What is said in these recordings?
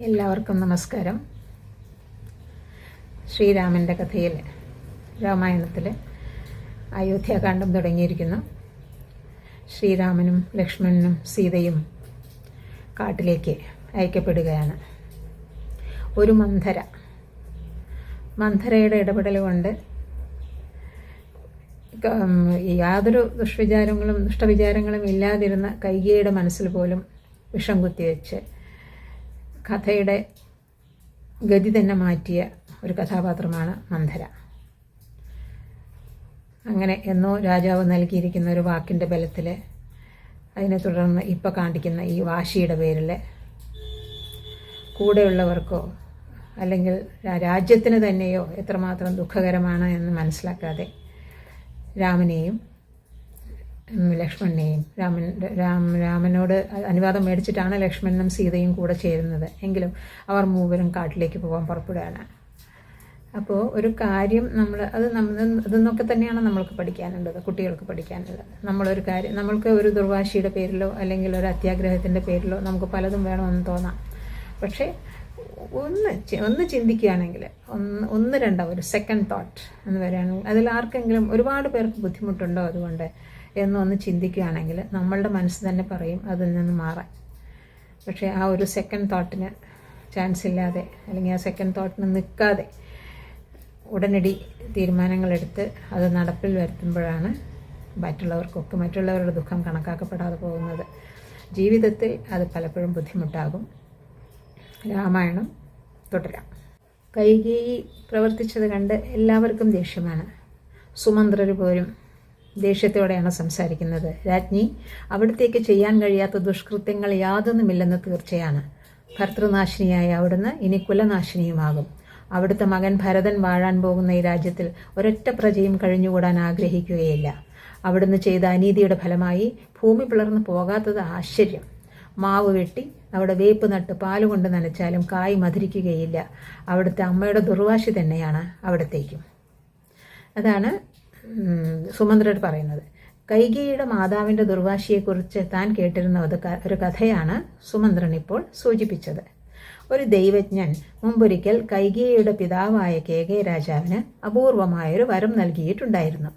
എല്ലാവർക്കും നമസ്കാരം. ശ്രീരാമൻ്റെ കഥയിൽ രാമായണത്തിൽ അയോധ്യാകാന്ഡം തുടങ്ങിയിരിക്കുന്നു. ശ്രീരാമനും ലക്ഷ്മണനും സീതയും കാട്ടിലേക്ക് അയക്കപ്പെടുകയാണ്. ഒരു മന്ധരയുടെ ഇടപെടൽ കൊണ്ട് യാതൊരു ദുഷ്ടവിചാരങ്ങളും ഇല്ലാതിരുന്ന കൈകേയിയുടെ മനസ്സിൽ പോലും വിഷം കുത്തിവെച്ച് കഥയുടെ ഗതി തന്നെ മാറ്റിയ ഒരു കഥാപാത്രമാണ് മന്ധര. അങ്ങനെ എന്നോ രാജാവ് നൽകിയിരിക്കുന്ന ഒരു വാക്കിൻ്റെ ബലത്തിൽ അതിനെ തുടർന്ന് ഇപ്പോൾ കാണിക്കുന്ന ഈ വാശിയുടെ പേരിൽ കൂടെയുള്ളവർക്കോ അല്ലെങ്കിൽ രാജ്യത്തിന് തന്നെയോ എത്രമാത്രം ദുഃഖകരമാണ് എന്ന് മനസ്സിലാക്കാതെ രാമനെയും ലക്ഷ്മണനെയും രാമനോട് അനുവാദം മേടിച്ചിട്ടാണ് ലക്ഷ്മണനും സീതയും കൂടെ ചേരുന്നത്. എങ്കിലും അവർ മൂവരും കാട്ടിലേക്ക് പോകാൻ പുറപ്പെടുകയാണ്. അപ്പോൾ ഒരു കാര്യം അതെന്നൊക്കെ തന്നെയാണ് നമ്മൾക്ക് പഠിക്കാനുള്ളത്, കുട്ടികൾക്ക് പഠിക്കാനുള്ളത്. നമ്മൾക്ക് ഒരു ദുർവാശിയുടെ പേരിലോ അല്ലെങ്കിൽ ഒരു അത്യാഗ്രഹത്തിൻ്റെ പേരിലോ നമുക്ക് പലതും വേണമെന്ന് തോന്നാം. പക്ഷേ ഒന്ന് ചിന്തിക്കുകയാണെങ്കിൽ ഒരു സെക്കൻഡ് തോട്ട് എന്ന് പറയുകയാണെങ്കിൽ അതിൽ ആർക്കെങ്കിലും ഒരുപാട് പേർക്ക് ബുദ്ധിമുട്ടുണ്ടോ അതുകൊണ്ട് എന്നൊന്ന് ചിന്തിക്കുകയാണെങ്കിൽ നമ്മളുടെ മനസ്സ് തന്നെ പറയും അതിൽ നിന്ന് മാറാൻ. പക്ഷേ ആ ഒരു സെക്കൻഡ് തോട്ടിന് ചാൻസ് ഇല്ലാതെ അല്ലെങ്കിൽ ആ സെക്കൻഡ് തോട്ടിന് നിൽക്കാതെ ഉടനടി തീരുമാനങ്ങളെടുത്ത് അത് നടപ്പിൽ വരുത്തുമ്പോഴാണ് മറ്റുള്ളവരുടെ ദുഃഖം കണക്കാക്കപ്പെടാതെ പോകുന്നത്. ജീവിതത്തിൽ അത് പലപ്പോഴും ബുദ്ധിമുട്ടാകും. രാമായണം തുടരാം. കൈകേയി പ്രവർത്തിച്ചത് കണ്ട് എല്ലാവർക്കും ദേഷ്യമാണ്. സുമന്ത്രർ പോലും ദേഷ്യത്തോടെയാണ് സംസാരിക്കുന്നത്. രാജ്ഞി, അവിടത്തേക്ക് ചെയ്യാൻ കഴിയാത്ത ദുഷ്കൃത്യങ്ങൾ യാതൊന്നുമില്ലെന്ന് തീർച്ചയാണ്. ഭർത്തൃനാശിനിയായ അവിടുന്ന് ഇനി കുലനാശിനിയുമാകും. അവിടുത്തെ മകൻ ഭരതൻ വാഴാൻ പോകുന്ന ഈ രാജ്യത്തിൽ ഒരൊറ്റ പ്രജയും കഴിഞ്ഞുകൂടാൻ ആഗ്രഹിക്കുകയില്ല. അവിടുന്ന് ചെയ്ത അനീതിയുടെ ഫലമായി ഭൂമി പിളർന്നു പോകാത്തത് ആശ്ചര്യം. മാവ് വെട്ടി അവിടെ വേപ്പ് നട്ട് പാലുകൊണ്ട് നനച്ചാലും കായ് മധുരിക്കുകയില്ല. അവിടുത്തെ അമ്മയുടെ ദുർവാശി തന്നെയാണ് അവിടത്തേക്കും. അതാണ് സുമന്ത്രർ പറയുന്നത്. കൈകേയിയുടെ മാതാവിൻ്റെ ദുർവാശിയെക്കുറിച്ച് താൻ കേട്ടിരുന്ന ഒരു കഥയാണ് സുമന്ത്രൻ ഇപ്പോൾ സൂചിപ്പിച്ചത്. ഒരു ദൈവജ്ഞൻ മുമ്പൊരിക്കൽ കൈകേയിയുടെ പിതാവായ കേകയ രാജാവിന് അപൂർവമായൊരു വരം നൽകിയിട്ടുണ്ടായിരുന്നു.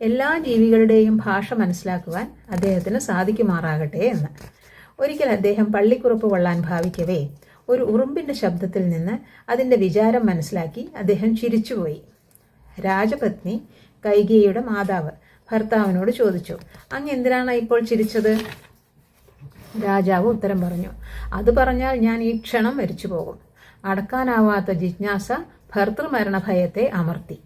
എല്ലാ ജീവികളുടെയും ഭാഷ മനസ്സിലാക്കുവാൻ അദ്ദേഹത്തിന് സാധിക്കുമാറാകട്ടെ എന്ന്. ഒരിക്കൽ അദ്ദേഹം പള്ളിക്കുറപ്പ് കൊള്ളാൻ ഭാവിക്കവേ ഒരു ഉറുമ്പിൻ്റെ ശബ്ദത്തിൽ നിന്ന് അതിൻ്റെ വിചാരം മനസ്സിലാക്കി അദ്ദേഹം ചിരിച്ചുപോയി. രാജപത്നി കൈകേയിയുടെ മാതാവ് ഭർത്താവിനോട് ചോദിച്ചു, അങ്ങ് എന്തിനാണ് ഇപ്പോൾ ചിരിച്ചത്? രാജാവ് ഉത്തരം പറഞ്ഞു, അത് പറഞ്ഞാൽ ഞാൻ ഈ ക്ഷണം മരിച്ചു പോകും. അടക്കാനാവാത്ത ജിജ്ഞാസ ഭർത്തൃമരണ ഭയത്തെ അമർത്തി.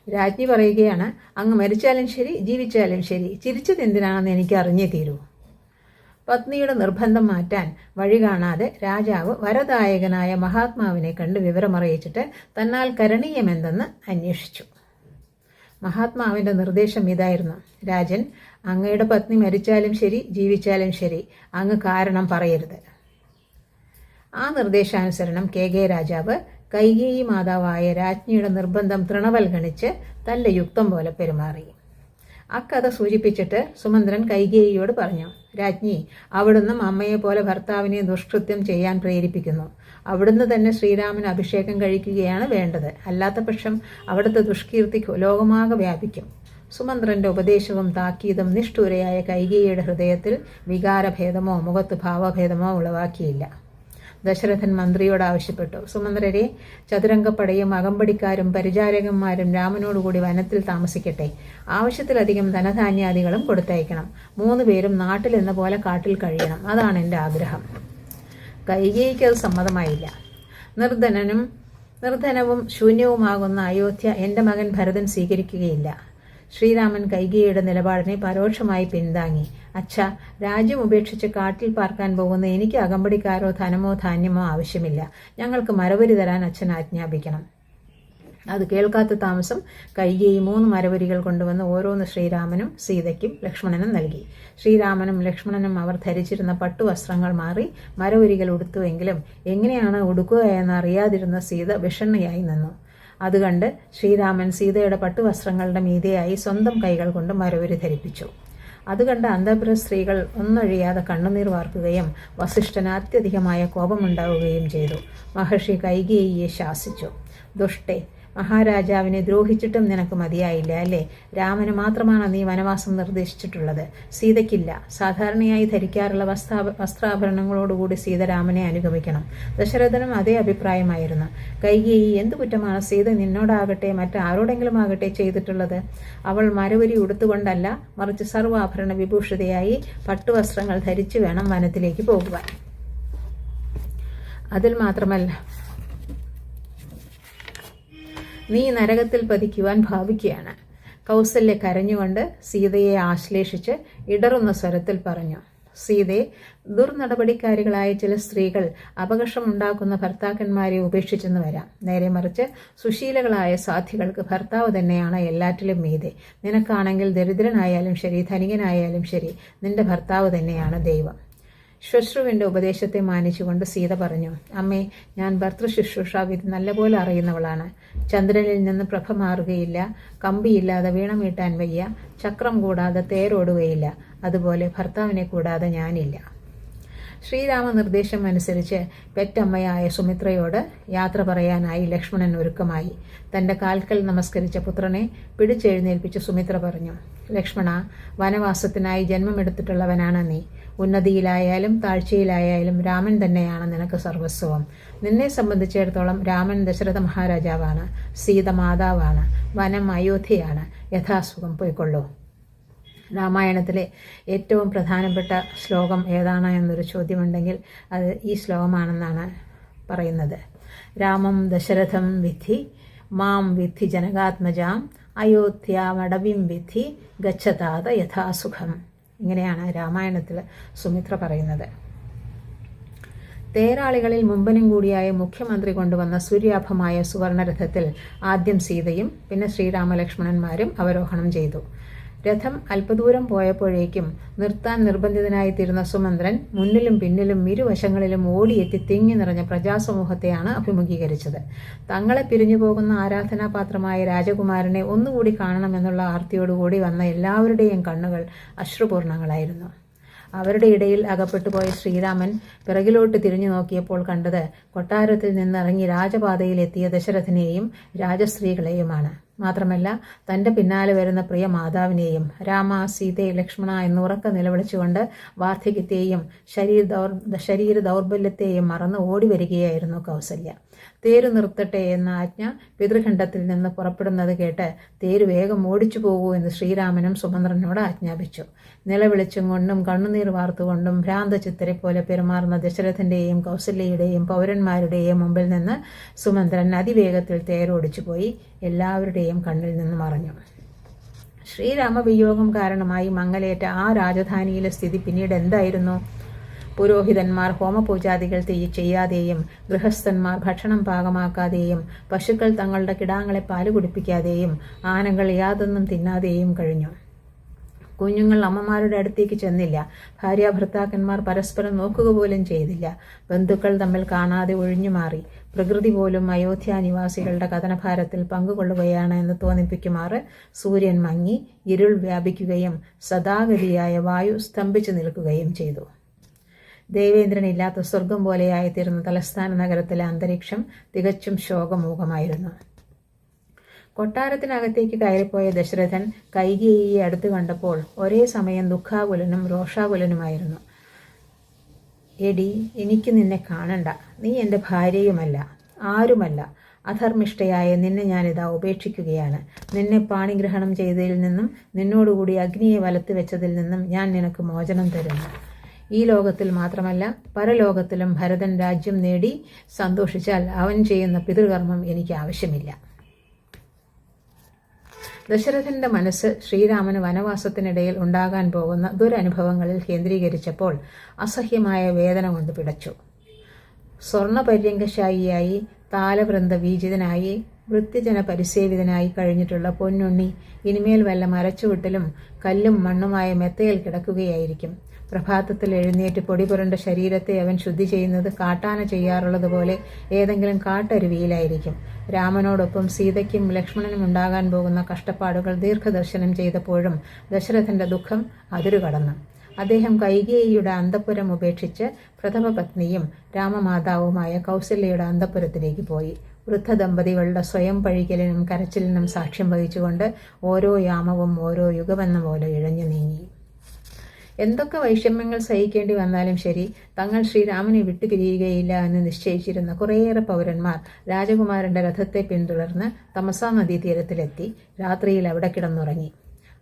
രാജ്ഞി പറയുകയാണ്, അങ്ങ് മരിച്ചാലും ശരി ജീവിച്ചാലും ശരി ചിരിച്ചത് എന്തിനാണെന്ന് എനിക്ക് അറിഞ്ഞേ തീരൂ. പത്നിയുടെ നിർബന്ധം മാറ്റാൻ വഴി കാണാതെ രാജാവ് വരദായകനായ മഹാത്മാവിനെ കണ്ട് വിവരമറിയിച്ചിട്ട് തന്നാൽ കരണീയമെന്തെന്ന് അന്വേഷിച്ചു. മഹാത്മാവിൻ്റെ നിർദ്ദേശം ഇതായിരുന്നു, രാജൻ, അങ്ങയുടെ പത്നി മരിച്ചാലും ശരി ജീവിച്ചാലും ശരി അങ്ങ് കാരണം പറയരുത്. ആ നിർദ്ദേശാനുസരണം കേകയ രാജാവ് കൈകേയി മാതാവായ രാജ്ഞിയുടെ നിർബന്ധം തൃണവൽഗണിച്ച് തൻ്റെ യുക്തം പോലെ പെരുമാറി. അക്കഥ സൂചിപ്പിച്ചിട്ട് സുമന്ത്രൻ കൈകേയിയോട് പറഞ്ഞു, രാജ്ഞി, അവിടുന്ന് അമ്മയെ പോലെ ഭർത്താവിനെ ദുഷ്കൃത്യം ചെയ്യാൻ പ്രേരിപ്പിക്കുന്നു. അവിടുന്ന് തന്നെ ശ്രീരാമന് അഭിഷേകം കഴിക്കുകയാണ് വേണ്ടത്. അല്ലാത്ത പക്ഷം അവിടുത്തെ ദുഷ്കീർത്തി ലോകമാകെ വ്യാപിക്കും. സുമന്ത്രന്റെ ഉപദേശവും താക്കീതും നിഷ്ഠൂരയായ കൈകേയിയുടെ ഹൃദയത്തിൽ വികാരഭേദമോ മുഖത്ത് ഭാവഭേദമോ ഉളവാക്കിയില്ല. ദശരഥൻ മന്ത്രിയോട് ആവശ്യപ്പെട്ടു, സുമന്ത്രരെ, ചതുരംഗപ്പടയും അകമ്പടിക്കാരും പരിചാരകന്മാരും രാമനോടുകൂടി വനത്തിൽ താമസിക്കട്ടെ. ആവശ്യത്തിലധികം ധനധാന്യാദികളും കൊടുത്തയക്കണം. 3 പേരും നാട്ടിലെന്ന പോലെ കാട്ടിൽ കഴിയണം. അതാണ് എൻ്റെ ആഗ്രഹം. കൈകേയിക്ക് അത് സമ്മതമായില്ല. നിർധനവും ശൂന്യവുമാകുന്ന അയോധ്യ എൻ്റെ മകൻ ഭരതൻ സ്വീകരിക്കുകയില്ല. ശ്രീരാമൻ കൈകേയിയുടെ നിലപാടിനെ പരോക്ഷമായി പിന്താങ്ങി. അച്ഛാ, രാജ്യം ഉപേക്ഷിച്ച് കാട്ടിൽ പാർക്കാൻ പോകുന്ന എനിക്ക് അകമ്പടിക്കാരോ ധനമോ ധാന്യമോ ആവശ്യമില്ല. ഞങ്ങൾക്ക് മരവരി തരാൻ അച്ഛൻ ആജ്ഞാപിക്കണം. അത് കേൾക്കാത്ത താമസം കൈകേയി 3 മരവരികൾ കൊണ്ടുവന്ന് ഓരോന്ന് ശ്രീരാമനും സീതയ്ക്കും ലക്ഷ്മണനും നൽകി. ശ്രീരാമനും ലക്ഷ്മണനും അവർ ധരിച്ചിരുന്ന പട്ടുവസ്ത്രങ്ങൾ മാറി മരവരികൾ ഉടുത്തുവെങ്കിലും എങ്ങനെയാണ് ഉടുക്കുക എന്നറിയാതിരുന്ന സീത വിഷണ്ണയായി നിന്നു. അതുകണ്ട് ശ്രീരാമൻ സീതയുടെ പട്ടുവസ്ത്രങ്ങളുടെ മീതെയായി സ്വന്തം കൈകൾ കൊണ്ട് മരവരി ധരിപ്പിച്ചു. അത് കണ്ട അന്തഃപുര സ്ത്രീകൾ ഒന്നൊഴിയാതെ കണ്ണുനീർ വാർക്കുകയും വസിഷ്ഠന് അത്യധികമായ കോപമുണ്ടാവുകയും ചെയ്തു. മഹർഷി കൈകേയിയെ ശാസിച്ചു. ദുഷ്ടേ, മഹാരാജാവിനെ ദ്രോഹിച്ചിട്ടും നിനക്ക് മതിയായില്ല അല്ലേ? രാമന് മാത്രമാണ് നീ വനവാസം നിർദ്ദേശിച്ചിട്ടുള്ളത്, സീതയ്ക്കില്ല. സാധാരണയായി ധരിക്കാറുള്ള വസ്ത്രാഭരണങ്ങളോടുകൂടി സീത രാമനെ അനുഗമിക്കണം. ദശരഥനും അതേ അഭിപ്രായമായിരുന്നു. കൈകേയി, എന്തു കുറ്റമാണ് സീത നിന്നോടാകട്ടെ മറ്റാരോടെങ്കിലും ആകട്ടെ ചെയ്തിട്ടുള്ളത്? അവൾ മരവരി ഉടുത്തുകൊണ്ടല്ല, മറിച്ച് സർവാഭരണ വിഭൂഷിതയായി പട്ടുവസ്ത്രങ്ങൾ ധരിച്ചു വേണം വനത്തിലേക്ക് പോകുവാൻ. അതിൽ മാത്രമല്ല, നീ നരകത്തിൽ പതിക്കുവാൻ ഭാവിക്കുകയാണ്. കൗസല്യ കരഞ്ഞുകൊണ്ട് സീതയെ ആശ്ലേഷിച്ച് ഇടറുന്ന സ്വരത്തിൽ പറഞ്ഞു. സീതേ, ദുർനടപടിക്കാരികളായ ചില സ്ത്രീകൾ അപകർഷമുണ്ടാക്കുന്ന ഭർത്താക്കന്മാരെ ഉപേക്ഷിച്ചെന്ന് വരാം. നേരെ മറിച്ച് സുശീലകളായ സാധ്വികൾക്ക് ഭർത്താവ് തന്നെയാണ് എല്ലാറ്റിലും മീതെ. നിനക്കാണെങ്കിൽ ദരിദ്രനായാലും ശരി, ധനികനായാലും ശരി, നിന്റെ ഭർത്താവ് തന്നെയാണ് ദൈവം. ശ്വശ്രുവിൻ്റെ ഉപദേശത്തെ മാനിച്ചുകൊണ്ട് സീത പറഞ്ഞു. അമ്മേ, ഞാൻ ഭർത്തൃശുശ്രൂഷാവിധി നല്ലപോലെ അറിയുന്നവളാണ്. ചന്ദ്രനിൽ നിന്ന് പ്രഭ മാറുകയില്ല, കമ്പിയില്ലാതെ വീണമീട്ടാൻ വയ്യ, ചക്രം കൂടാതെ തേരോടുകയില്ല, അതുപോലെ ഭർത്താവിനെ കൂടാതെ ഞാനില്ല. ശ്രീരാമ നിർദ്ദേശം അനുസരിച്ച് പെറ്റമ്മയായ സുമിത്രയോട് യാത്ര പറയാനായി ലക്ഷ്മണൻ ഒരുക്കമായി. തന്റെ കാൽക്കൽ നമസ്കരിച്ച പുത്രനെ പിടിച്ചെഴുന്നേൽപ്പിച്ച് സുമിത്ര പറഞ്ഞു. ലക്ഷ്മണ, വനവാസത്തിനായി ജന്മമെടുത്തിട്ടുള്ളവനാണ് നീ. ഉന്നതിയിലായാലും താഴ്ചയിലായാലും രാമൻ തന്നെയാണ് നിനക്ക് സർവസ്വം. നിന്നെ സംബന്ധിച്ചിടത്തോളം രാമൻ ദശരഥ മഹാരാജാവാണ്, സീത മാതാവാണ്, വനം അയോധ്യയാണ്. യഥാസുഖം പോയിക്കൊള്ളൂ. രാമായണത്തിലെ ഏറ്റവും പ്രധാനപ്പെട്ട ശ്ലോകം ഏതാണ് എന്നൊരു ചോദ്യമുണ്ടെങ്കിൽ അത് ഈ ശ്ലോകമാണെന്നാണ് പറയുന്നത്. രാമം ദശരഥം വിദ്ധി, മാം വിദ്ധി ജനകാത്മജാം, അയോധ്യാമടവിം വിദ്ധി, ഗച്ഛതാത യഥാസുഖം. ഇങ്ങനെയാണ് രാമായണത്തിൽ സുമിത്ര പറയുന്നത്. തേരാളികളിൽ മുമ്പനും കൂടിയായ മുഖ്യമന്ത്രി കൊണ്ടുവന്ന സൂര്യാഭമായ സുവർണരഥത്തിൽ ആദ്യം സീതയും പിന്നെ ശ്രീരാമലക്ഷ്മണന്മാരും അവരോഹണം ചെയ്തു. രഥം അല്പദൂരം പോയപ്പോഴേക്കും നിർത്താൻ നിർബന്ധിതനായിത്തീരുന്ന സുമന്ത്രൻ മുന്നിലും പിന്നിലും ഇരുവശങ്ങളിലും ഓടിയെത്തി തിങ്ങി നിറഞ്ഞ പ്രജാസമൂഹത്തെയാണ് അഭിമുഖീകരിച്ചത്. തങ്ങളെ പിരിഞ്ഞു പോകുന്ന ആരാധനാപാത്രമായ രാജകുമാരനെ ഒന്നുകൂടി കാണണമെന്നുള്ള ആർത്തിയോടുകൂടി വന്ന എല്ലാവരുടെയും കണ്ണുകൾ അശ്രുപൂർണങ്ങളായിരുന്നു. അവരുടെ ഇടയിൽ അകപ്പെട്ടുപോയ ശ്രീരാമൻ പിറകിലോട്ട് തിരിഞ്ഞു നോക്കിയപ്പോൾ കണ്ടത് കൊട്ടാരത്തിൽ നിന്നിറങ്ങി രാജപാതയിലെത്തിയ ദശരഥനെയും രാജസ്ത്രീകളെയുമാണ്. മാത്രമല്ല, തന്റെ പിന്നാലെ വരുന്ന പ്രിയ മാതാവിനെയും. രാമ, സീതേ, ലക്ഷ്മണ എന്ന് ഉറക്കെ നിലവിളിച്ചുകൊണ്ട് വാർദ്ധക്യത്തെയും ശരീര ദൗർബല്യത്തെയും മറന്ന് ഓടി വരികയായിരുന്നു കൗസല്യ. തേര് നിർത്തട്ടെ എന്ന ആജ്ഞ പിതൃഖണ്ഡത്തിൽ നിന്ന് പുറപ്പെടുന്നത് കേട്ട് തേര് വേഗം ഓടിച്ചു പോകൂ എന്ന് ശ്രീരാമനും സുമന്ത്രനോട് ആജ്ഞാപിച്ചു. നിലവിളിച്ചും കൊണ്ടും കണ്ണുനീർ വാർത്തുകൊണ്ടും ഭ്രാന്തചിത്തരെ പോലെ പെരുമാറുന്ന ദശരഥന്റെയും കൗസല്യയുടെയും പൗരന്മാരുടെയും മുമ്പിൽ നിന്ന് സുമന്ത്രൻ അതിവേഗത്തിൽ തേരോടിച്ചു പോയി എല്ലാവരുടെയും കണ്ണിൽ നിന്ന് മറഞ്ഞു. ശ്രീരാമവിയോഗം കാരണമായി മങ്ങലേറ്റ ആ രാജധാനിയിലെ സ്ഥിതി പിന്നീട് എന്തായിരുന്നു? പുരോഹിതന്മാർ ഹോമപൂജാദികൾ ചെയ്യാതെയും ഗൃഹസ്ഥന്മാർ ഭക്ഷണം പാകമാക്കാതെയും പശുക്കൾ തങ്ങളുടെ കിടാങ്ങളെ പാല് കുടിപ്പിക്കാതെയും ആനകൾ യാതൊന്നും തിന്നാതെയും കഴിഞ്ഞു. കുഞ്ഞുങ്ങൾ അമ്മമാരുടെ അടുത്തേക്ക് ചെന്നില്ല. ഭാര്യാഭർത്താക്കന്മാർ പരസ്പരം നോക്കുക പോലും ചെയ്തില്ല. ബന്ധുക്കൾ തമ്മിൽ കാണാതെ ഒഴിഞ്ഞുമാറി. പ്രകൃതി പോലും അയോധ്യ നിവാസികളുടെ കഥനഭാരത്തിൽ പങ്കുകൊള്ളുകയാണ് എന്ന് തോന്നിപ്പിക്കുമാറ് സൂര്യൻ മങ്ങി ഇരുൾ വ്യാപിക്കുകയും സദാഗതിയായ വായു സ്തംഭിച്ചു നിൽക്കുകയും ചെയ്തു. ദേവേന്ദ്രനില്ലാത്ത സ്വർഗം പോലെയായിത്തീർന്ന തലസ്ഥാന നഗരത്തിലെ അന്തരീക്ഷം തികച്ചും ശോകമൂകമായിരുന്നു. കൊട്ടാരത്തിനകത്തേക്ക് കയറിപ്പോയ ദശരഥൻ കൈകേയിയെ അടുത്ത് കണ്ടപ്പോൾ ഒരേ സമയം ദുഃഖാകുലനും രോഷാകുലനുമായിരുന്നു. എടി, എനിക്ക് നിന്നെ കാണണ്ട. നീ എൻ്റെ ഭാര്യയുമല്ല, ആരുമല്ല. അധർമ്മിഷ്ഠയായ നിന്നെ ഞാനിതാ ഉപേക്ഷിക്കുകയാണ്. നിന്നെ പാണിഗ്രഹണം ചെയ്തതിൽ നിന്നും നിന്നോടുകൂടി അഗ്നിയെ വലത്ത് വെച്ചതിൽ നിന്നും ഞാൻ നിനക്ക് മോചനം തരുന്നു. ഈ ലോകത്തിൽ മാത്രമല്ല പരലോകത്തിലും ഭരതൻ രാജ്യം നേടി സന്തോഷിച്ചാൽ അവൻ ചെയ്യുന്ന പിതൃകർമ്മം എനിക്ക് ആവശ്യമില്ല. ദശരഥന്റെ മനസ്സ് ശ്രീരാമന് വനവാസത്തിനിടയിൽ ഉണ്ടാകാൻ പോകുന്ന ദുരനുഭവങ്ങളിൽ കേന്ദ്രീകരിച്ചപ്പോൾ അസഹ്യമായ വേദന കൊണ്ട് പിടച്ചു. സ്വർണപര്യങ്കശായിയായി താലവൃന്ദ വീജിതനായി വൃത്യജന പരിസേവിതനായി കഴിഞ്ഞിട്ടുള്ള പൊന്നുണ്ണി ഇനിമേൽ വല്ല മരച്ചുവിട്ടലും കല്ലും മണ്ണുമായ മെത്തയിൽ കിടക്കുകയായിരിക്കും. പ്രഭാതത്തിൽ എഴുന്നേറ്റ് പൊടി പുരണ്ട ശരീരത്തെ അവൻ ശുദ്ധി ചെയ്യുന്നത് കാട്ടാന ചെയ്യാറുള്ളതുപോലെ ഏതെങ്കിലും കാട്ടരുവിയിലായിരിക്കും. രാമനോടൊപ്പം സീതയ്ക്കും ലക്ഷ്മണനും ഉണ്ടാകാൻ പോകുന്ന കഷ്ടപ്പാടുകൾ ദീർഘദർശനം ചെയ്തപ്പോഴും ദശരഥന്റെ ദുഃഖം അതിരുകടന്നു. അദ്ദേഹം കൈകേയിയുടെ അന്തഃപുരം ഉപേക്ഷിച്ച് പ്രഥമ പത്നിയും രാമമാതാവുമായ കൗസല്യയുടെ അന്തഃപുരത്തിലേക്ക് പോയി. വൃദ്ധ ദമ്പതികളുടെ സ്വയം പഴിക്കലിനും കരച്ചിലിനും സാക്ഷ്യം വഹിച്ചുകൊണ്ട് ഓരോ യാമവും ഓരോ യുഗമെന്ന പോലെ ഇഴഞ്ഞു നീങ്ങി. എന്തൊക്കെ വൈഷമ്യങ്ങൾ സഹിക്കേണ്ടി വന്നാലും ശരി, തങ്ങൾ ശ്രീരാമനെ വിട്ടുപിരിയുകയില്ല എന്ന് നിശ്ചയിച്ചിരുന്ന കുറേയേറെ പൗരന്മാർ രാജകുമാരന്റെ രഥത്തെ പിന്തുടർന്ന് തമസാ നദീതീരത്തിലെത്തി രാത്രിയിൽ അവിടെ കിടന്നുറങ്ങി.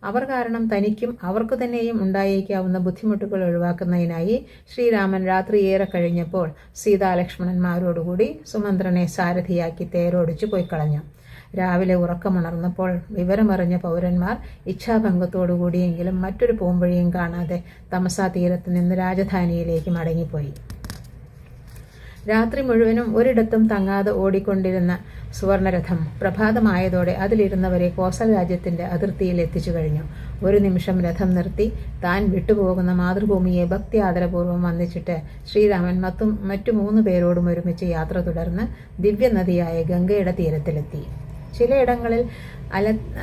അവർ കാരണം തനിക്കും അവർക്കു തന്നെയും ഉണ്ടായേക്കാവുന്ന ബുദ്ധിമുട്ടുകൾ ഒഴിവാക്കുന്നതിനായി ശ്രീരാമൻ രാത്രി ഏറെ കഴിഞ്ഞപ്പോൾ സീതാലക്ഷ്മണന്മാരോടുകൂടി സുമന്ത്രനെ സാരഥിയാക്കി തേരോടിച്ചു പോയിക്കളഞ്ഞു. രാവിലെ ഉറക്കമുണർന്നപ്പോൾ വിവരമറിഞ്ഞ പൗരന്മാർ ഇച്ഛാഭംഗത്തോടുകൂടിയെങ്കിലും മറ്റൊരു പോംവഴിയും കാണാതെ തമസാ തീരത്ത് നിന്ന് രാജധാനിയിലേക്ക് മടങ്ങിപ്പോയി. രാത്രി മുഴുവനും ഒരിടത്തും തങ്ങാതെ ഓടിക്കൊണ്ടിരുന്ന സുവർണരഥം പ്രഭാതമായതോടെ അതിലിരുന്നവരെ കോസൽ രാജ്യത്തിന്റെ അതിർത്തിയിൽ എത്തിച്ചു കഴിഞ്ഞു. ഒരു നിമിഷം രഥം നിർത്തി താൻ വിട്ടുപോകുന്ന മാതൃഭൂമിയെ ഭക്തി ആദരപൂർവ്വം വന്ദിച്ചിട്ട് ശ്രീരാമൻ മറ്റു 3 പേരോടും ഒരുമിച്ച് യാത്ര തുടർന്ന് ദിവ്യനദിയായ ഗംഗയുടെ തീരത്തിലെത്തി. ചിലയിടങ്ങളിൽ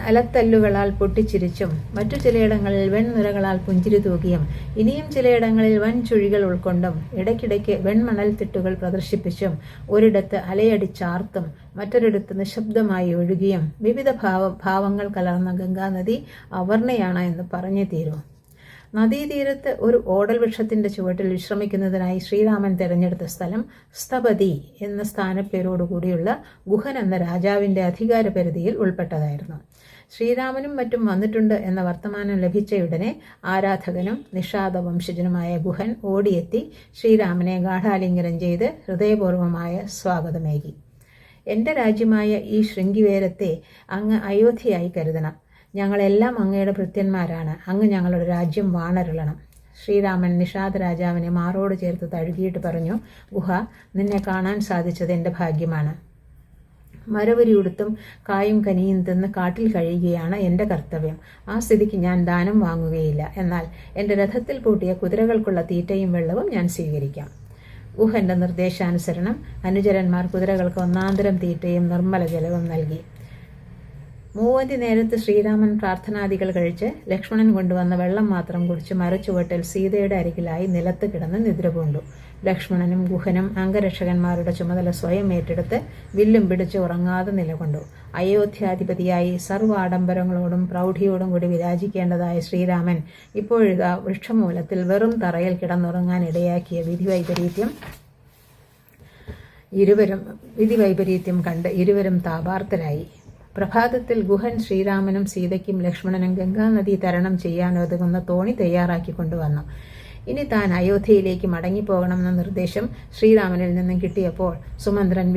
അലത്തല്ലുകളാൽ പൊട്ടിച്ചിരിച്ചും മറ്റു ചിലയിടങ്ങളിൽ വെൺനിരകളാൽ പുഞ്ചിരി തൂകിയും ഇനിയും ചിലയിടങ്ങളിൽ വൻ ചുഴികൾ ഉൾക്കൊണ്ടും ഇടയ്ക്കിടയ്ക്ക് വെൺമണൽ തിട്ടുകൾ പ്രദർശിപ്പിച്ചും ഒരിടത്ത് അലയടിച്ചാർത്തും മറ്റൊരിടത്ത് നിശബ്ദമായി ഒഴുകിയും വിവിധ ഭാവങ്ങൾ കലർന്ന ഗംഗാനദി അവർണയാണ് എന്ന് പറഞ്ഞേ തീരൂ. നദീതീരത്ത് ഒരു ഓടൽ വൃക്ഷത്തിന്റെ ചുവട്ടിൽ വിശ്രമിക്കുന്നതിനായി ശ്രീരാമൻ തിരഞ്ഞെടുത്ത സ്ഥലം സ്ഥപതി എന്ന സ്ഥാനപ്പേരോടുകൂടിയുള്ള ഗുഹൻ എന്ന രാജാവിന്റെ അധികാര പരിധിയിൽ ഉൾപ്പെട്ടതായിരുന്നു. ശ്രീരാമനും മറ്റും വന്നിട്ടുണ്ട് എന്ന വർത്തമാനം ലഭിച്ചയുടനെ ആരാധകനും നിഷാദ വംശജനുമായ ഗുഹൻ ഓടിയെത്തി ശ്രീരാമനെ ഗാഠാലിംഗനം ചെയ്ത് ഹൃദയപൂർവമായ സ്വാഗതമേകി. എന്റെ രാജ്യമായ ഈ ശൃംഗിവേരത്തെ അങ്ങ് അയോധ്യയായി കരുതണം. ഞങ്ങളെല്ലാം അങ്ങയുടെ ഭൃത്യന്മാരാണ്. അങ്ങ് ഞങ്ങളുടെ രാജ്യം വാണരുളണം. ശ്രീരാമൻ നിഷാദ രാജാവിനെ മാറോട് ചേർത്ത് തഴുകിയിട്ട് പറഞ്ഞു, ഗുഹ, നിന്നെ കാണാൻ സാധിച്ചത് എൻ്റെ ഭാഗ്യമാണ്. മരവരിയുടുത്തും കായും കനിയും തിന്ന് കാട്ടിൽ കഴിയുകയാണ് എൻ്റെ കർത്തവ്യം. ആ സ്ഥിതിക്ക് ഞാൻ ദാനം വാങ്ങുകയില്ല. എന്നാൽ എൻ്റെ രഥത്തിൽ പൂട്ടിയ കുതിരകൾക്കുള്ള തീറ്റയും വെള്ളവും ഞാൻ സ്വീകരിക്കാം. ഗുഹന്റെ നിർദ്ദേശാനുസരണം അനുചരന്മാർ കുതിരകൾക്ക് ഒന്നാന്തരം തീറ്റയും നിർമ്മല ജലവും നൽകി. 3 നേരത്ത് ശ്രീരാമൻ പ്രാർത്ഥനാദികൾ കഴിച്ച് ലക്ഷ്മണൻ കൊണ്ടുവന്ന വെള്ളം മാത്രം കുടിച്ച് മരച്ചുവട്ടിൽ സീതയുടെ അരികിലായി നിലത്ത് കിടന്ന് നിദ്ര പൂണ്ടു. ലക്ഷ്മണനും ഗുഹനും അംഗരക്ഷകന്മാരുടെ ചുമതല സ്വയം ഏറ്റെടുത്ത് വില്ലും പിടിച്ച് ഉറങ്ങാതെ നിലകൊണ്ടു. അയോധ്യാധിപതിയായി സർവ്വാഡംബരങ്ങളോടും പ്രൗഢിയോടും കൂടി വിരാജിക്കേണ്ടതായ ശ്രീരാമൻ ഇപ്പോഴിതാ വൃക്ഷമൂലത്തിൽ വെറും തറയിൽ കിടന്നുറങ്ങാൻ ഇടയാക്കിയ വിധിവൈപരീത്യം കണ്ട് ഇരുവരും താപാർത്തരായി. പ്രഭാതത്തിൽ ഗുഹൻ ശ്രീരാമനും സീതയ്ക്കും ലക്ഷ്മണനും ഗംഗാനദി തരണം ചെയ്യാനൊതുങ്ങുന്ന തോണി തയ്യാറാക്കിക്കൊണ്ടുവന്നു. ഇനി താൻ അയോധ്യയിലേക്ക് മടങ്ങിപ്പോകണമെന്ന നിർദ്ദേശം ശ്രീരാമനിൽ നിന്നും കിട്ടിയപ്പോൾ സുമന്ത്രൻ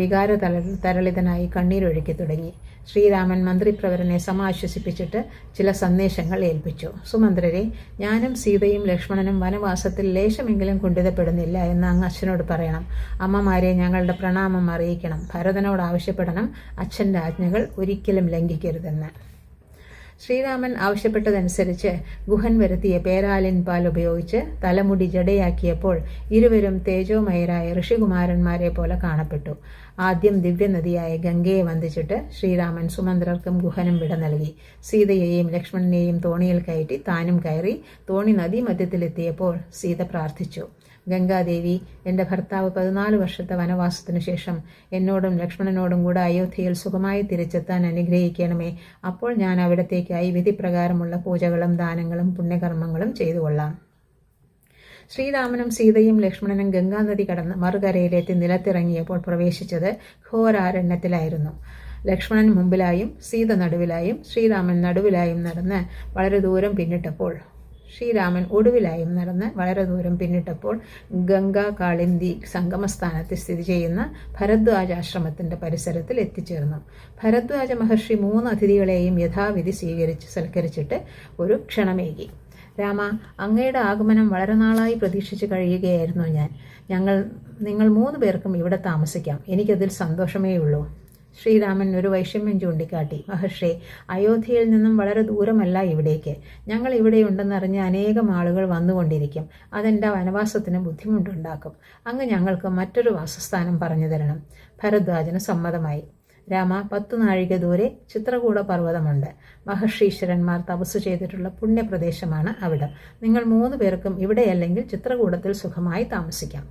തരളിതനായി കണ്ണീരൊഴുക്കി തുടങ്ങി. ശ്രീരാമൻ മന്ത്രിപ്രവരനെ സമാശ്വസിപ്പിച്ചിട്ട് ചില സന്ദേശങ്ങൾ ഏൽപ്പിച്ചു. സുമന്ത്രരെ, ഞാനും സീതയും ലക്ഷ്മണനും വനവാസത്തിൽ ലേശമെങ്കിലും കുണ്ഠിതപ്പെടുന്നില്ല എന്ന് അങ്ങ് അച്ഛനോട് പറയണം. അമ്മമാരെ ഞങ്ങളുടെ പ്രണാമം അറിയിക്കണം. ഭരതനോട് ആവശ്യപ്പെടണം അച്ഛൻ്റെ ആജ്ഞകൾ ഒരിക്കലും ലംഘിക്കരുതെന്ന്. ശ്രീരാമൻ ആവശ്യപ്പെട്ടതനുസരിച്ച് ഗുഹൻ വരുത്തിയ പേരാലിൻ പാൽ ഉപയോഗിച്ച് തലമുടി ജടയാക്കിയപ്പോൾ ഇരുവരും തേജോമയരായ ഋഷികുമാരന്മാരെ പോലെ കാണപ്പെട്ടു. ആദ്യം ദിവ്യനദിയായ ഗംഗയെ വന്ദിച്ചിട്ട് ശ്രീരാമൻ സുമന്ത്രർക്കും ഗുഹനും വിട നൽകി. സീതയെയും ലക്ഷ്മണനെയും തോണിയിൽ കയറ്റി താനും കയറി. തോണി നദീമധ്യത്തിലെത്തിയപ്പോൾ സീത പ്രാർത്ഥിച്ചു, ഗംഗാദേവി, എൻ്റെ ഭർത്താവ് 14 വർഷത്തെ വനവാസത്തിനു ശേഷം എന്നോടും ലക്ഷ്മണനോടും കൂടെ അയോധ്യയിൽ സുഖമായി തിരിച്ചെത്താൻ അനുഗ്രഹിക്കണമേ. അപ്പോൾ ഞാൻ അവിടത്തേക്കായി വിധിപ്രകാരമുള്ള പൂജകളും ദാനങ്ങളും പുണ്യകർമ്മങ്ങളും ചെയ്തുകൊള്ളാം. ശ്രീരാമനും സീതയും ലക്ഷ്മണനും ഗംഗാനദി കടന്ന് മറുകരയിലെത്തി നിലത്തിറങ്ങിയപ്പോൾ പ്രവേശിച്ചത് ഘോരാരണ്യത്തിലായിരുന്നു. ലക്ഷ്മണൻ മുമ്പിലായും സീത നടുവിലായും ശ്രീരാമൻ നടുവിലായും നടന്ന് വളരെ ദൂരം പിന്നിട്ടപ്പോൾ ഗംഗാ കാളിന്തി സംഗമസ്ഥാനത്ത് സ്ഥിതി ചെയ്യുന്ന ഭരദ്വാജാശ്രമത്തിന്റെ പരിസരത്തിൽ എത്തിച്ചേർന്നു. ഭരദ്വാജ മഹർഷി 3 അതിഥികളെയും യഥാവിധി സൽക്കരിച്ചിട്ട് ഒരു ക്ഷണമേകി. രാമ, അങ്ങയുടെ ആഗമനം വളരെ നാളായി പ്രതീക്ഷിച്ച് കഴിയുകയായിരുന്നു ഞാൻ. നിങ്ങൾ 3 പേർക്കും ഇവിടെ താമസിക്കാം. എനിക്കതിൽ സന്തോഷമേ ഉള്ളൂ. ശ്രീരാമൻ ഒരു വൈഷമ്യം ചൂണ്ടിക്കാട്ടി. മഹർഷി, അയോധ്യയിൽ നിന്നും വളരെ ദൂരമല്ല ഇവിടേക്ക്. ഞങ്ങൾ ഇവിടെയുണ്ടെന്നറിഞ്ഞ് അനേകം ആളുകൾ വന്നുകൊണ്ടിരിക്കും. അതെൻ്റെ വനവാസത്തിന് ബുദ്ധിമുട്ടുണ്ടാക്കും. അങ്ങ് ഞങ്ങൾക്ക് മറ്റൊരു വാസസ്ഥാനം പറഞ്ഞു തരണം. ഭരദ്വാജന് സമ്മതമായി. രാമ, 10 നാഴിക ദൂരെ ചിത്രകൂട പർവ്വതമുണ്ട്. മഹർഷീശ്വരന്മാർ തപസ് ചെയ്തിട്ടുള്ള പുണ്യപ്രദേശമാണ് അവിടം. നിങ്ങൾ 3 പേർക്കും ഇവിടെയല്ലെങ്കിൽ ചിത്രകൂടത്തിൽ സുഖമായി താമസിക്കാം.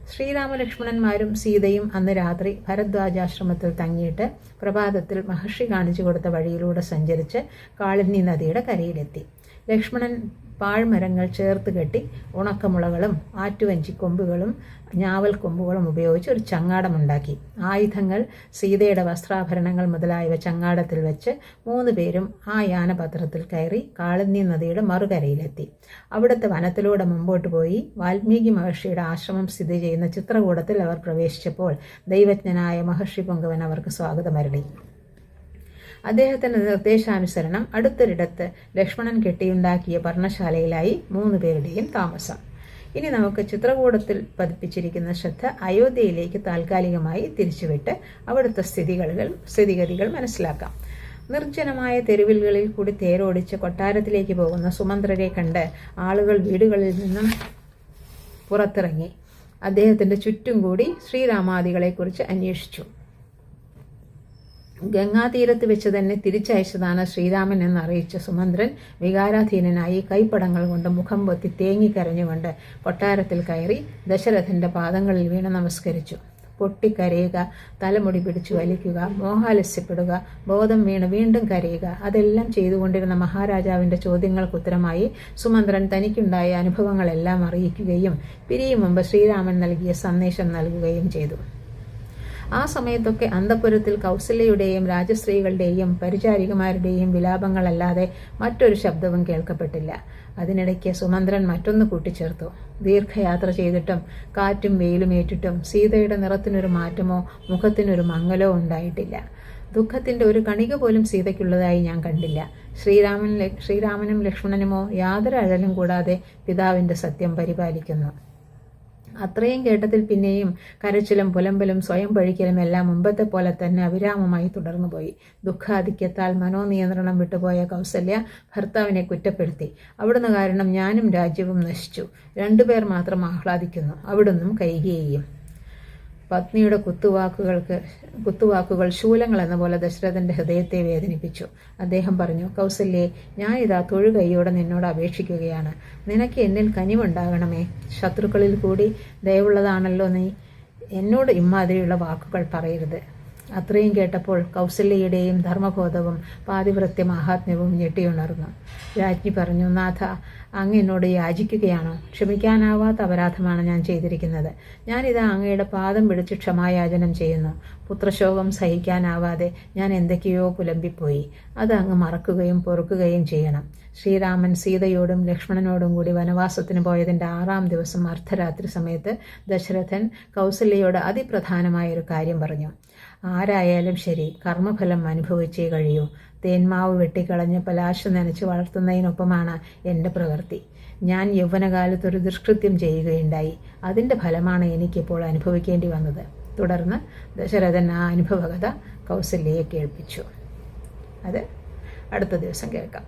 ശ്രീരാമലക്ഷ്മണന്മാരും സീതയും അന്ന് രാത്രി ഭരദ്വാജാശ്രമത്തിൽ തങ്ങിയിട്ട് പ്രഭാതത്തിൽ മഹർഷി കാണിച്ചു കൊടുത്ത വഴിയിലൂടെ സഞ്ചരിച്ച് കാളിന്ദി നദിയുടെ കരയിലെത്തി. ലക്ഷ്മണൻ പാഴ്മരങ്ങൾ ചേർത്ത് കെട്ടി ഉണക്കമുളകളും ആറ്റുവഞ്ചിക്കൊമ്പുകളും ഞാവൽ കൊമ്പുകളും ഉപയോഗിച്ച് ഒരു ചങ്ങാടമുണ്ടാക്കി. ആയുധങ്ങൾ, സീതയുടെ വസ്ത്രാഭരണങ്ങൾ മുതലായവ ചങ്ങാടത്തിൽ വെച്ച് 3 പേരും ആ യാനപത്രത്തിൽ കയറി കാളിന്ദി നദിയുടെ മറുകരയിലെത്തി. അവിടുത്തെ വനത്തിലൂടെ മുമ്പോട്ട് പോയി വാൽമീകി മഹർഷിയുടെ ആശ്രമം സ്ഥിതി ചെയ്യുന്ന ചിത്രകൂടത്തിൽ അവർ പ്രവേശിച്ചപ്പോൾ ദൈവജ്ഞനായ മഹർഷി പൊങ്കവൻ അവർക്ക് സ്വാഗതമരുളി. അദ്ദേഹത്തിൻ്റെ നിർദ്ദേശാനുസരണം അടുത്തൊരിടത്ത് ലക്ഷ്മണൻ കെട്ടിയുണ്ടാക്കിയ പർണശാലയിലായി 3 പേരുടെയും താമസം. ഇനി നമുക്ക് ചിത്രകൂടത്തിൽ ശ്രദ്ധ അയോധ്യയിലേക്ക് താൽക്കാലികമായി തിരിച്ചുവിട്ട് അവിടുത്തെ സ്ഥിതിഗതികൾ മനസ്സിലാക്കാം. നിർജ്ജനമായ തെരുവിലുകളിൽ കൂടി തേരോടിച്ച് കൊട്ടാരത്തിലേക്ക് പോകുന്ന സുമന്ത്രരെ കണ്ട് ആളുകൾ വീടുകളിൽ നിന്നും പുറത്തിറങ്ങി അദ്ദേഹത്തിൻ്റെ ചുറ്റും കൂടി ശ്രീരാമാദികളെക്കുറിച്ച് അന്വേഷിച്ചു. ഗംഗാതീരത്ത് വെച്ച് തന്നെ തിരിച്ചയച്ചതാണ് ശ്രീരാമൻ എന്നറിയിച്ച സുമന്ത്രൻ വികാരാധീനനായി കൈപ്പടങ്ങൾ കൊണ്ട് മുഖം പൊത്തി തേങ്ങിക്കരഞ്ഞുകൊണ്ട് കൊട്ടാരത്തിൽ കയറി ദശരഥന്റെ പാദങ്ങളിൽ വീണ് നമസ്കരിച്ചു. പൊട്ടിക്കരയുക, തലമുടി പിടിച്ചു വലിക്കുക, മോഹാലസ്യപ്പെടുക, ബോധം വീണ് വീണ്ടും കരയുക, അതെല്ലാം ചെയ്തുകൊണ്ടിരുന്ന മഹാരാജാവിൻ്റെ ചോദ്യങ്ങൾക്കുത്തരമായി സുമന്ത്രൻ തനിക്കുണ്ടായ അനുഭവങ്ങളെല്ലാം അറിയിക്കുകയും പിരിയും മുമ്പ് ശ്രീരാമൻ നൽകിയ സന്ദേശം നൽകുകയും ചെയ്തു. ആ സമയത്തൊക്കെ അന്തഃപുരത്തിൽ കൗസല്യയുടെയും രാജസ്ത്രീകളുടെയും പരിചാരികമാരുടെയും വിലാപങ്ങളല്ലാതെ മറ്റൊരു ശബ്ദവും കേൾക്കപ്പെട്ടില്ല. അതിനിടയ്ക്ക് സുമന്ത്രൻ മറ്റൊന്ന് കൂട്ടിച്ചേർത്തു. ദീർഘയാത്ര ചെയ്തിട്ടും കാറ്റും വെയിലുമേറ്റിട്ടും സീതയുടെ നിറത്തിനൊരു മാറ്റമോ മുഖത്തിനൊരു മങ്ങലോ ഉണ്ടായിട്ടില്ല. ദുഃഖത്തിൻ്റെ ഒരു കണിക പോലും സീതയ്ക്കുള്ളതായി ഞാൻ കണ്ടില്ല. ശ്രീരാമനും ലക്ഷ്മണനുമോ യാതൊരു അഴലും കൂടാതെ പിതാവിൻ്റെ സത്യം പരിപാലിക്കുന്നു. അത്രയും കേട്ടതിൽ പിന്നെയും കരച്ചിലും പുലമ്പലും സ്വയം പഴിക്കലും എല്ലാം മുമ്പത്തെ പോലെ തന്നെ അവിരാമമായി തുടർന്നുപോയി. ദുഃഖാധിക്യത്താൽ മനോനിയന്ത്രണം വിട്ടുപോയ കൗസല്യ ഭർത്താവിനെ കുറ്റപ്പെടുത്തി. അവിടുന്ന് കാരണം ഞാനും രാജ്യവും നശിച്ചു. 2 പേർ മാത്രം ആഹ്ലാദിക്കുന്നു, അവിടുന്നും കൈകേയിയും. പത്നിയുടെ കുത്തുവാക്കുകൾ ശൂലങ്ങൾ എന്ന പോലെ ദശരഥന്റെ ഹൃദയത്തെ വേദനിപ്പിച്ചു. അദ്ദേഹം പറഞ്ഞു, കൗസല്യേ, ഞാനിതാ തൊഴുകൈയോടെ നിന്നോട് അപേക്ഷിക്കുകയാണ്. നിനക്ക് എന്നിൽ കനിവുണ്ടാകണമേ. ശത്രുക്കളിൽ കൂടി ദയവുള്ളതാണല്ലോ നീ. എന്നോട് ഇമ്മാതിരിയുള്ള വാക്കുകൾ പറയരുത്. അത്രയും കേട്ടപ്പോൾ കൗസല്യയുടെയും ധർമ്മബോധവും പാതിവൃത്യ മാഹാത്മ്യവും ഞെട്ടിയുണർന്നു. രാജ്ഞി പറഞ്ഞു, നാഥ, അങ്ങ് എന്നോട് യാചിക്കുകയാണോ? ക്ഷമിക്കാനാവാത്ത അപരാധമാണ് ഞാൻ ചെയ്തിരിക്കുന്നത്. ഞാനിതാ അങ്ങയുടെ പാദം പിടിച്ച് ക്ഷമായാചനം ചെയ്യുന്നു. പുത്രശോകം സഹിക്കാനാവാതെ ഞാൻ എന്തൊക്കെയോ പുലമ്പിപ്പോയി. അത് അങ്ങ് മറക്കുകയും പൊറുക്കുകയും ചെയ്യണം. ശ്രീരാമൻ സീതയോടും ലക്ഷ്മണനോടും കൂടി വനവാസത്തിന് പോയതിൻ്റെ 6ാം ദിവസം അർദ്ധരാത്രി സമയത്ത് ദശരഥൻ കൗസല്യയോട് അതിപ്രധാനമായൊരു കാര്യം പറഞ്ഞു. ആരായാലും ശരി, കർമ്മഫലം അനുഭവിച്ചേ കഴിയൂ. തേന്മാവ് വെട്ടിക്കളഞ്ഞ് പലാശം നനച്ച് വളർത്തുന്നതിനൊപ്പമാണ് എൻ്റെ പ്രവൃത്തി. ഞാൻ യൗവനകാലത്തൊരു ദുഷ്കൃത്യം ചെയ്യുകയുണ്ടായി. അതിൻ്റെ ഫലമാണ് എനിക്കിപ്പോൾ അനുഭവിക്കേണ്ടി വന്നത്. തുടർന്ന് ദശരഥൻ ആ അനുഭവകഥ കൗസല്യയെ കേൾപ്പിച്ചു. അത് അടുത്ത ദിവസം കേൾക്കാം.